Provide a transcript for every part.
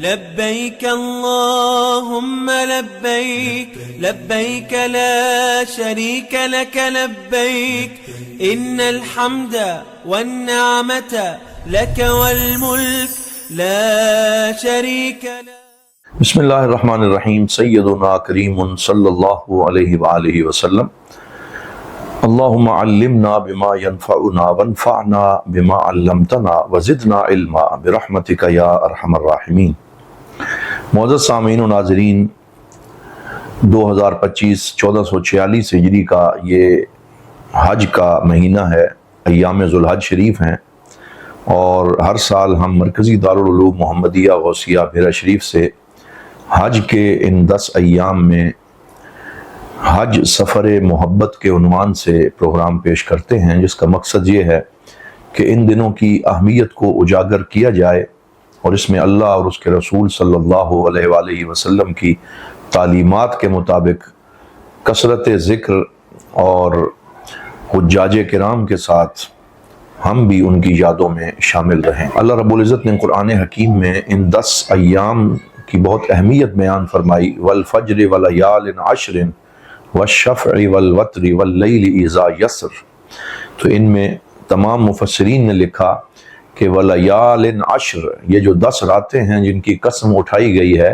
لبيك اللهم لبيك لبيك لا شريك لك لبيك إن الحمد والنعمة لك والملك لا شريك لك. بسم اللہ الرحمن الرحیم. سیدنا کریم صلی اللہ علیہ وآلہ وسلم. اللہم علمنا بما ينفعنا وانفعنا بما علمتنا وزدنا علما برحمتک یا ارحم الراحمین. معزز سامعین و ناظرین، 2025 1446 ہجری کا یہ حج کا مہینہ ہے، ایام ذو الحج شریف ہیں، اور ہر سال ہم مرکزی دارالعلوم محمدیہ غوثیہ بھیرا شریف سے حج کے ان 10 ایام میں حج سفر محبت کے عنوان سے پروگرام پیش کرتے ہیں، جس کا مقصد یہ ہے کہ ان دنوں کی اہمیت کو اجاگر کیا جائے اور اس میں اللہ اور اس کے رسول صلی اللہ علیہ وآلہ وسلم کی تعلیمات کے مطابق کثرت ذکر اور حجاج کرام کے ساتھ ہم بھی ان کی یادوں میں شامل رہیں. اللہ رب العزت نے قرآن حکیم میں ان 10 ایام کی بہت اہمیت بیان فرمائی. والفجر ولیال عشر والشفع والوتر واللیل اذا یسر. تو ان میں تمام مفسرین نے لکھا کہ ولیال عشر، یہ جو 10 راتیں ہیں جن کی قسم اٹھائی گئی ہے،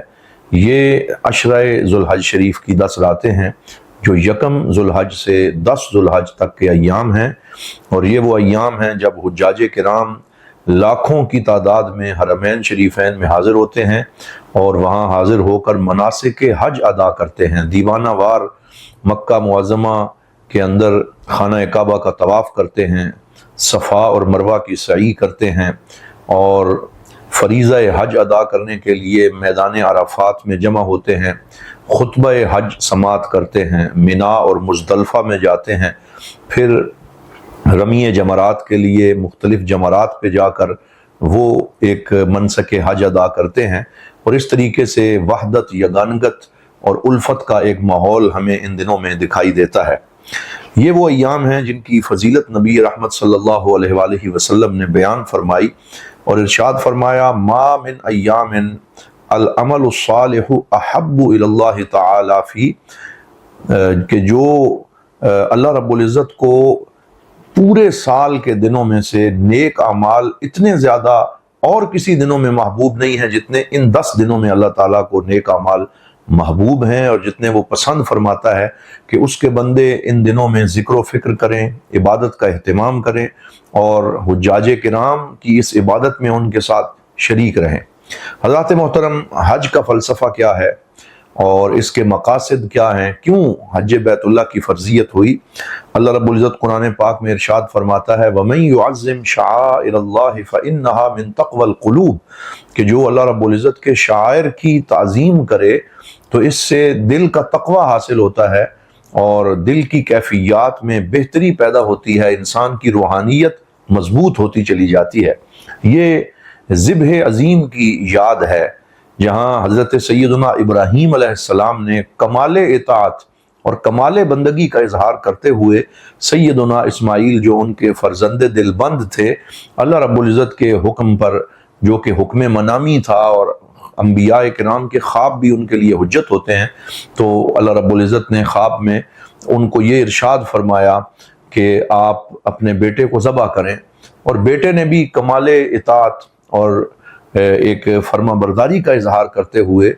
یہ عشرہ ذو الحج شریف کی 10 راتیں ہیں جو یکم ذو الحج سے 10 ذو الحج تک کے ایام ہیں. اور یہ وہ ایام ہیں جب حجاج کرام لاکھوں کی تعداد میں حرمین شریفین میں حاضر ہوتے ہیں اور وہاں حاضر ہو کر مناسک حج ادا کرتے ہیں. دیوانہ وار مکہ معظمہ کے اندر خانہ کعبہ کا طواف کرتے ہیں، صفا اور مروہ کی سعی کرتے ہیں، اور فریضہ حج ادا کرنے کے لیے میدان عرفات میں جمع ہوتے ہیں، خطبہ حج سماعت کرتے ہیں، مینا اور مزدلفہ میں جاتے ہیں، پھر رمی جمرات کے لیے مختلف جمرات پہ جا کر وہ ایک منسک حج ادا کرتے ہیں. اور اس طریقے سے وحدت، یگانگت اور الفت کا ایک ماحول ہمیں ان دنوں میں دکھائی دیتا ہے. یہ وہ ایام ہیں جن کی فضیلت نبی رحمت صلی اللہ علیہ وآلہ وسلم نے بیان فرمائی اور ارشاد فرمایا: ما من ایام العمل الصالح احب الی اللہ تعالی فی، کہ جو اللہ رب العزت کو پورے سال کے دنوں میں سے نیک اعمال اتنے زیادہ اور کسی دنوں میں محبوب نہیں ہیں جتنے ان 10 دنوں میں اللہ تعالیٰ کو نیک اعمال محبوب ہیں، اور جتنے وہ پسند فرماتا ہے کہ اس کے بندے ان دنوں میں ذکر و فکر کریں، عبادت کا اہتمام کریں اور حجاج کرام کی اس عبادت میں ان کے ساتھ شریک رہیں. حضرات محترم، حج کا فلسفہ کیا ہے اور اس کے مقاصد کیا ہیں؟ کیوں حج بیت اللہ کی فرضیت ہوئی؟ اللہ رب العزت قرآن پاک میں ارشاد فرماتا ہے: وَمَن يُعَظِّمْ شَعَائِرَ اللَّهِ فَإِنَّهَا مِن تَقْوَى الْقُلُوبِ، کہ جو اللہ رب العزت کے شعائر کی تعظیم کرے تو اس سے دل کا تقوی حاصل ہوتا ہے اور دل کی کیفیات میں بہتری پیدا ہوتی ہے، انسان کی روحانیت مضبوط ہوتی چلی جاتی ہے. یہ ذبح عظیم کی یاد ہے جہاں حضرت سیدنا ابراہیم علیہ السلام نے کمال اطاعت اور کمال بندگی کا اظہار کرتے ہوئے سیدنا اسماعیل جو ان کے فرزند دل بند تھے، اللہ رب العزت کے حکم پر، جو کہ حکم منامی تھا اور انبیاء کرام کے خواب بھی ان کے لیے حجت ہوتے ہیں، تو اللہ رب العزت نے خواب میں ان کو یہ ارشاد فرمایا کہ آپ اپنے بیٹے کو ذبح کریں، اور بیٹے نے بھی کمال اطاعت اور ایک فرما برداری کا اظہار کرتے ہوئے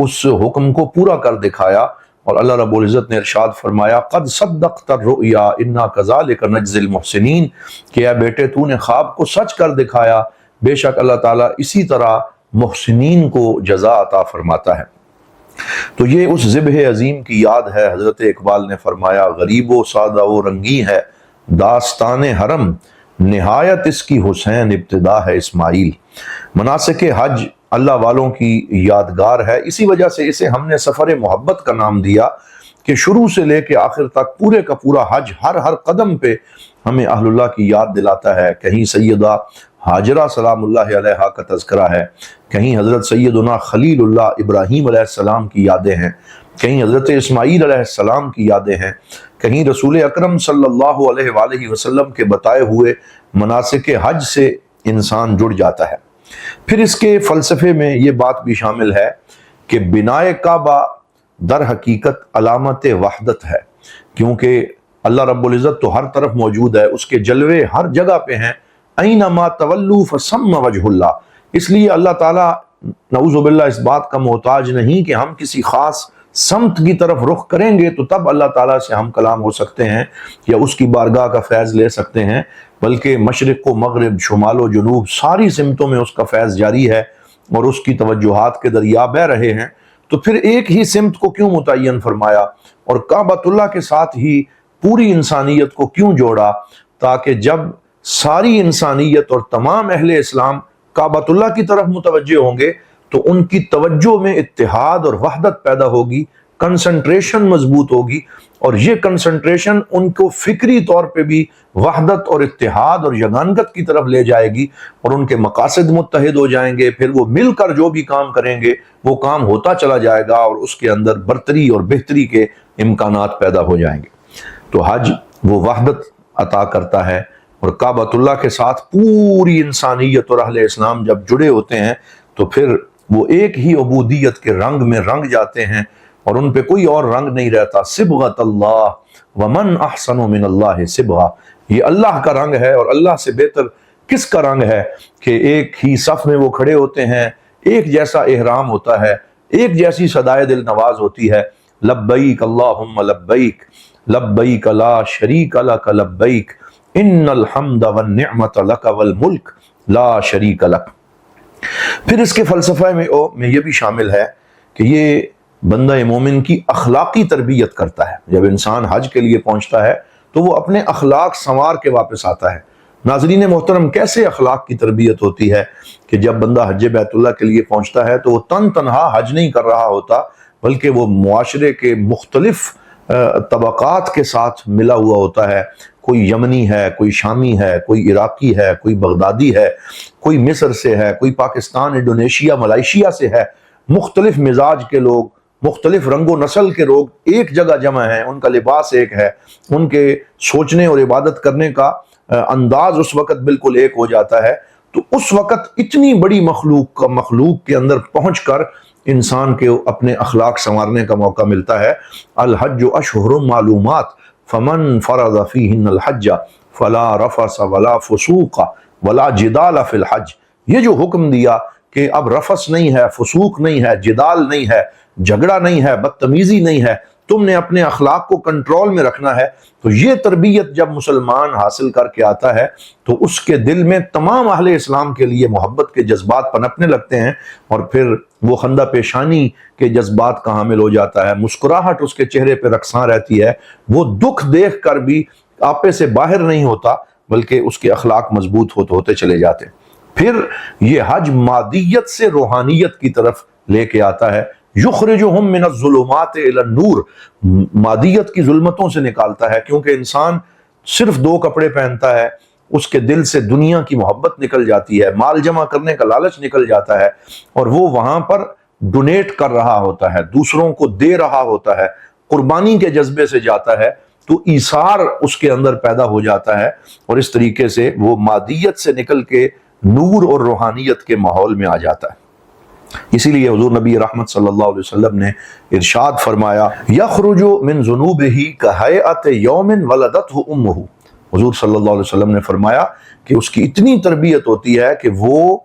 اس حکم کو پورا کر دکھایا. اور اللہ رب العزت نے ارشاد فرمایا: قد صدقت الرؤیا انا کذالک نجزی المحسنین، کہ اے بیٹے تو نے خواب کو سچ کر دکھایا، بے شک اللہ تعالیٰ اسی طرح محسنین کو جزا عطا فرماتا ہے. تو یہ اس ذبح عظیم کی یاد ہے. حضرت اقبال نے فرمایا: غریب و سادہ و رنگی ہے داستان حرم، نہایت اس کی حسین ابتدا ہے اسماعیل. مناسک حج اللہ والوں کی یادگار ہے، اسی وجہ سے اسے ہم نے سفر محبت کا نام دیا کہ شروع سے لے کے آخر تک پورے کا پورا حج ہر قدم پہ ہمیں اہل اللہ کی یاد دلاتا ہے. کہیں سیدہ ہاجرہ سلام اللہ علیہا کا تذکرہ ہے، کہیں حضرت سیدنا خلیل اللہ ابراہیم علیہ السلام کی یادیں ہیں، کہیں حضرت اسماعیل علیہ السلام کی یادیں ہیں، کہیں رسول اکرم صلی اللہ علیہ وآلہ وسلم کے بتائے ہوئے مناسک حج سے انسان جڑ جاتا ہے. پھر اس کے فلسفے میں یہ بات بھی شامل ہے کہ بنائے کعبہ در حقیقت علامت وحدت ہے، کیونکہ اللہ رب العزت تو ہر طرف موجود ہے، اس کے جلوے ہر جگہ پہ ہیں، اینما تولوا فثم وجہ اللہ، اس لیے اللہ تعالیٰ نعوذ باللہ اس بات کا محتاج نہیں کہ ہم کسی خاص سمت کی طرف رخ کریں گے تو تب اللہ تعالیٰ سے ہم کلام ہو سکتے ہیں یا اس کی بارگاہ کا فیض لے سکتے ہیں، بلکہ مشرق و مغرب، شمال و جنوب، ساری سمتوں میں اس کا فیض جاری ہے اور اس کی توجہات کے دریا بہ رہے ہیں۔ تو پھر ایک ہی سمت کو کیوں متعین فرمایا اور کعبۃ اللہ کے ساتھ ہی پوری انسانیت کو کیوں جوڑا؟ تاکہ جب ساری انسانیت اور تمام اہل اسلام کعبۃ اللہ کی طرف متوجہ ہوں گے تو ان کی توجہ میں اتحاد اور وحدت پیدا ہوگی، کنسنٹریشن مضبوط ہوگی، اور یہ کنسنٹریشن ان کو فکری طور پہ بھی وحدت اور اتحاد اور یگانگت کی طرف لے جائے گی، اور ان کے مقاصد متحد ہو جائیں گے۔ پھر وہ مل کر جو بھی کام کریں گے وہ کام ہوتا چلا جائے گا اور اس کے اندر برتری اور بہتری کے امکانات پیدا ہو جائیں گے۔ تو حج وہ وحدت عطا کرتا ہے، اور کعبۃ اللہ کے ساتھ پوری انسانیت اور اہل اسلام جب جڑے ہوتے ہیں تو پھر وہ ایک ہی عبودیت کے رنگ میں رنگ جاتے ہیں اور ان پہ کوئی اور رنگ نہیں رہتا۔ صبغۃ اللہ ومن احسن من اللہ صبغہ، یہ اللہ کا رنگ ہے، اور اللہ سے بہتر کس کا رنگ ہے کہ ایک ہی صف میں وہ کھڑے ہوتے ہیں، ایک جیسا احرام ہوتا ہے، ایک جیسی صدائے دل نواز ہوتی ہے، لبیک اللہم لبیک لبیک لا شریک لک لبیک ان الحمد والنعمت لک والملک لا شریک لک۔ پھر اس کے فلسفہ میں یہ بھی شامل ہے کہ یہ بندہ مومن کی اخلاقی تربیت کرتا ہے۔ جب انسان حج کے لیے پہنچتا ہے تو وہ اپنے اخلاق سنوار کے واپس آتا ہے۔ ناظرین محترم، کیسے اخلاق کی تربیت ہوتی ہے کہ جب بندہ حج بیت اللہ کے لیے پہنچتا ہے تو وہ تنہا حج نہیں کر رہا ہوتا، بلکہ وہ معاشرے کے مختلف طبقات کے ساتھ ملا ہوا ہوتا ہے۔ کوئی یمنی ہے، کوئی شامی ہے، کوئی عراقی ہے، کوئی بغدادی ہے، کوئی مصر سے ہے، کوئی پاکستان، انڈونیشیا، ملائیشیا سے ہے۔ مختلف مزاج کے لوگ، مختلف رنگ و نسل کے لوگ ایک جگہ جمع ہیں، ان کا لباس ایک ہے، ان کے سوچنے اور عبادت کرنے کا انداز اس وقت بالکل ایک ہو جاتا ہے۔ تو اس وقت اتنی بڑی مخلوق کے اندر پہنچ کر انسان کے اپنے اخلاق سنوارنے کا موقع ملتا ہے۔ الحج اشہر معلومات فمن فرض فیہن الحج فلا رفث ولا فسوق ولا جدال فی الحج، یہ جو حکم دیا کہ اب رفث نہیں ہے، فسوق نہیں ہے، جدال نہیں ہے، جھگڑا نہیں ہے، بدتمیزی نہیں ہے، تم نے اپنے اخلاق کو کنٹرول میں رکھنا ہے۔ تو یہ تربیت جب مسلمان حاصل کر کے آتا ہے تو اس کے دل میں تمام اہل اسلام کے لیے محبت کے جذبات پنپنے لگتے ہیں، اور پھر وہ خندہ پیشانی کے جذبات کا حامل ہو جاتا ہے، مسکراہٹ اس کے چہرے پہ رقصاں رہتی ہے، وہ دکھ دیکھ کر بھی آپے سے باہر نہیں ہوتا بلکہ اس کے اخلاق مضبوط ہوتے چلے جاتے ہیں۔ پھر یہ حج مادیت سے روحانیت کی طرف لے کے آتا ہے، یخرجہم من الظلمات الی النور، مادیت کی ظلمتوں سے نکالتا ہے، کیونکہ انسان صرف 2 کپڑے پہنتا ہے، اس کے دل سے دنیا کی محبت نکل جاتی ہے، مال جمع کرنے کا لالچ نکل جاتا ہے، اور وہ وہاں پر ڈونیٹ کر رہا ہوتا ہے، دوسروں کو دے رہا ہوتا ہے، قربانی کے جذبے سے جاتا ہے، تو ایثار اس کے اندر پیدا ہو جاتا ہے، اور اس طریقے سے وہ مادیت سے نکل کے نور اور روحانیت کے ماحول میں آ جاتا ہے۔ اسی لیے حضور نبی رحمت صلی اللہ علیہ وسلم نے ارشاد فرمایا، یخرج من ذنوبہ کہیئۃ یوم ولدتہ امہ، حضور صلی اللہ علیہ وسلم نے فرمایا کہ اس کی اتنی تربیت ہوتی ہے کہ وہ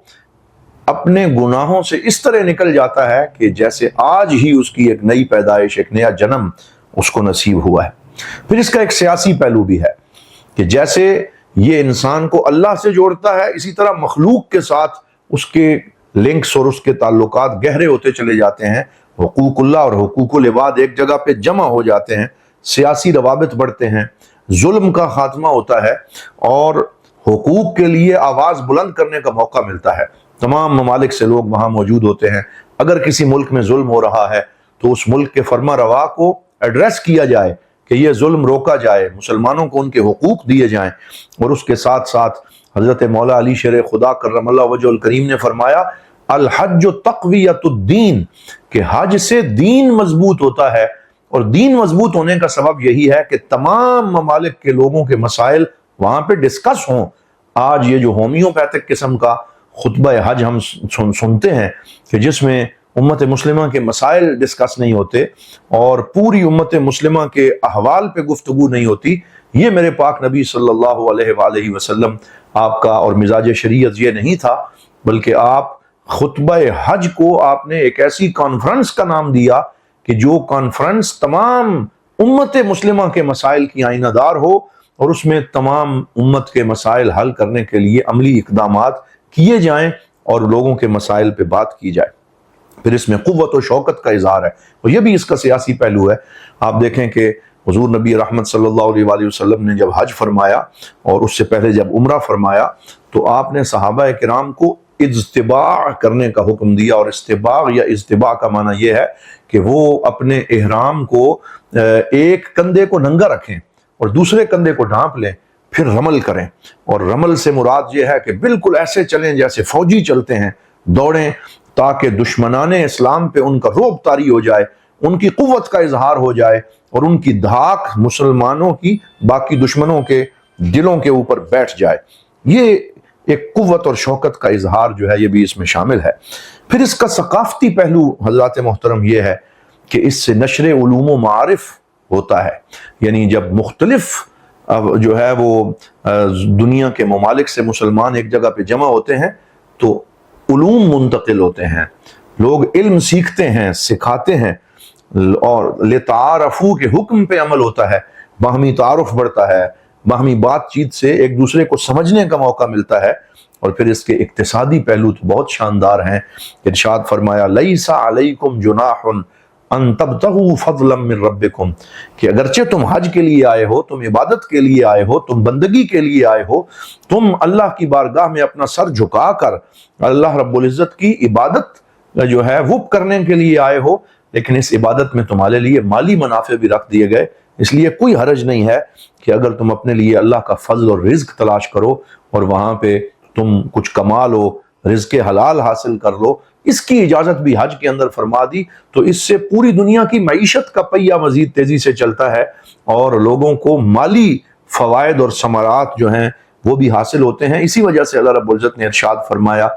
اپنے گناہوں سے اس طرح نکل جاتا ہے کہ جیسے آج ہی اس کی ایک نئی پیدائش، ایک نیا جنم اس کو نصیب ہوا ہے۔ پھر اس کا ایک سیاسی پہلو بھی ہے کہ جیسے یہ انسان کو اللہ سے جوڑتا ہے، اسی طرح مخلوق کے ساتھ اس کے لنکس اور اس کے تعلقات گہرے ہوتے چلے جاتے ہیں، حقوق اللہ اور حقوق العباد ایک جگہ پہ جمع ہو جاتے ہیں، سیاسی روابط بڑھتے ہیں، ظلم کا خاتمہ ہوتا ہے، اور حقوق کے لیے آواز بلند کرنے کا موقع ملتا ہے۔ تمام ممالک سے لوگ وہاں موجود ہوتے ہیں، اگر کسی ملک میں ظلم ہو رہا ہے تو اس ملک کے فرما روا کو ایڈریس کیا جائے کہ یہ ظلم روکا جائے، مسلمانوں کو ان کے حقوق دیے جائیں۔ اور اس کے ساتھ ساتھ حضرت مولا علی شیر خدا کرم اللہ وجہ الکریم نے فرمایا، الحج تقویت الدین، کہ حج سے دین مضبوط ہوتا ہے، اور دین مضبوط ہونے کا سبب یہی ہے کہ تمام ممالک کے لوگوں کے مسائل وہاں پہ ڈسکس ہوں۔ آج یہ جو ہومیوپیتھک قسم کا خطبہ حج ہم سنتے ہیں کہ جس میں امت مسلمہ کے مسائل ڈسکس نہیں ہوتے اور پوری امت مسلمہ کے احوال پہ گفتگو نہیں ہوتی، یہ میرے پاک نبی صلی اللہ علیہ وآلہ وسلم آپ کا اور مزاج شریعت یہ نہیں تھا، بلکہ آپ خطبہ حج کو آپ نے ایک ایسی کانفرنس کا نام دیا کہ جو کانفرنس تمام امت مسلمہ کے مسائل کی آئینہ دار ہو اور اس میں تمام امت کے مسائل حل کرنے کے لیے عملی اقدامات کیے جائیں اور لوگوں کے مسائل پہ بات کی جائے۔ پھر اس میں قوت و شوکت کا اظہار ہے، اور یہ بھی اس کا سیاسی پہلو ہے۔ آپ دیکھیں کہ حضور نبی رحمت صلی اللہ علیہ وآلہ وسلم نے جب حج فرمایا اور اس سے پہلے جب عمرہ فرمایا تو آپ نے صحابہ کرام کو اجتباع کرنے کا حکم دیا، اور استباع یا اجتباع کا معنی یہ ہے کہ وہ اپنے احرام کو ایک کندھے کو ننگا رکھیں اور دوسرے کندھے کو ڈھانپ لیں، پھر رمل کریں، اور رمل سے مراد یہ ہے کہ بالکل ایسے چلیں جیسے فوجی چلتے ہیں، دوڑیں تاکہ دشمنان اسلام پہ ان کا رعب طاری ہو جائے، ان کی قوت کا اظہار ہو جائے اور ان کی دھاک مسلمانوں کی باقی دشمنوں کے دلوں کے اوپر بیٹھ جائے۔ یہ ایک قوت اور شوکت کا اظہار جو ہے یہ بھی اس میں شامل ہے۔ پھر اس کا ثقافتی پہلو حضرات محترم یہ ہے کہ اس سے نشر علوم و معارف ہوتا ہے، یعنی جب مختلف جو ہے وہ دنیا کے ممالک سے مسلمان ایک جگہ پہ جمع ہوتے ہیں تو علوم منتقل ہوتے ہیں، لوگ علم سیکھتے ہیں، سکھاتے ہیں، اور لتعارفو کے حکم پہ عمل ہوتا ہے، باہمی تعارف بڑھتا ہے، باہمی بات چیت سے ایک دوسرے کو سمجھنے کا موقع ملتا ہے۔ اور پھر اس کے اقتصادی پہلو تو بہت شاندار ہیں۔ ارشاد فرمایا لیس علیکم جناح ان تبتغوا فضلا من ربکم، کہ اگرچہ تم حج کے لیے آئے ہو، تم عبادت کے لیے آئے ہو، تم بندگی کے لیے آئے ہو، تم اللہ کی بارگاہ میں اپنا سر جھکا کر اللہ رب العزت کی عبادت جو ہے وہ کرنے کے لیے آئے ہو، لیکن اس عبادت میں تمہارے لیے مالی منافع بھی رکھ دیے گئے، اس لیے کوئی حرج نہیں ہے کہ اگر تم اپنے لیے اللہ کا فضل اور رزق تلاش کرو اور وہاں پہ تم کچھ کما لو، رزق حلال حاصل کر لو، اس کی اجازت بھی حج کے اندر فرما دی۔ تو اس سے پوری دنیا کی معیشت کا پہیہ مزید تیزی سے چلتا ہے اور لوگوں کو مالی فوائد اور ثمرات جو ہیں وہ بھی حاصل ہوتے ہیں۔ اسی وجہ سے اللہ رب العزت نے ارشاد فرمایا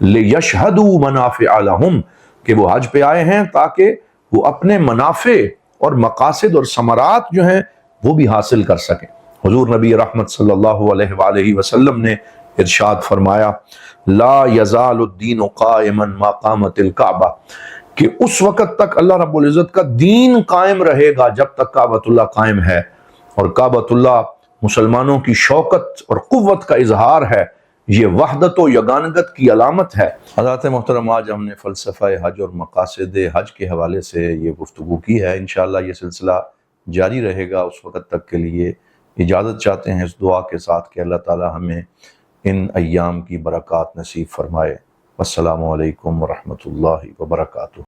لِيَشْهَدُوا مَنَافِعَ لَهُمْ، کہ وہ حج پہ آئے ہیں تاکہ وہ اپنے منافع اور مقاصد اور ثمرات جو ہیں وہ بھی حاصل کر سکیں۔ حضور نبی رحمت صلی اللہ علیہ وآلہ وسلم نے ارشاد فرمایا لا یزال الدین قائما ما قامت الکعبہ، کہ اس وقت تک اللہ رب العزت کا دین قائم رہے گا جب تک کعبۃ اللہ قائم ہے، اور کعبۃ اللہ مسلمانوں کی شوکت اور قوت کا اظہار ہے، یہ وحدت و یگانگت کی علامت ہے۔ حضرات محترم، آج ہم نے فلسفہ حج اور مقاصد حج کے حوالے سے یہ گفتگو کی ہے، انشاءاللہ یہ سلسلہ جاری رہے گا۔ اس وقت تک کے لیے اجازت چاہتے ہیں اس دعا کے ساتھ کہ اللہ تعالی ہمیں ان ایام کی برکات نصیب فرمائے۔ السلام علیکم ورحمۃ اللہ وبرکاتہ۔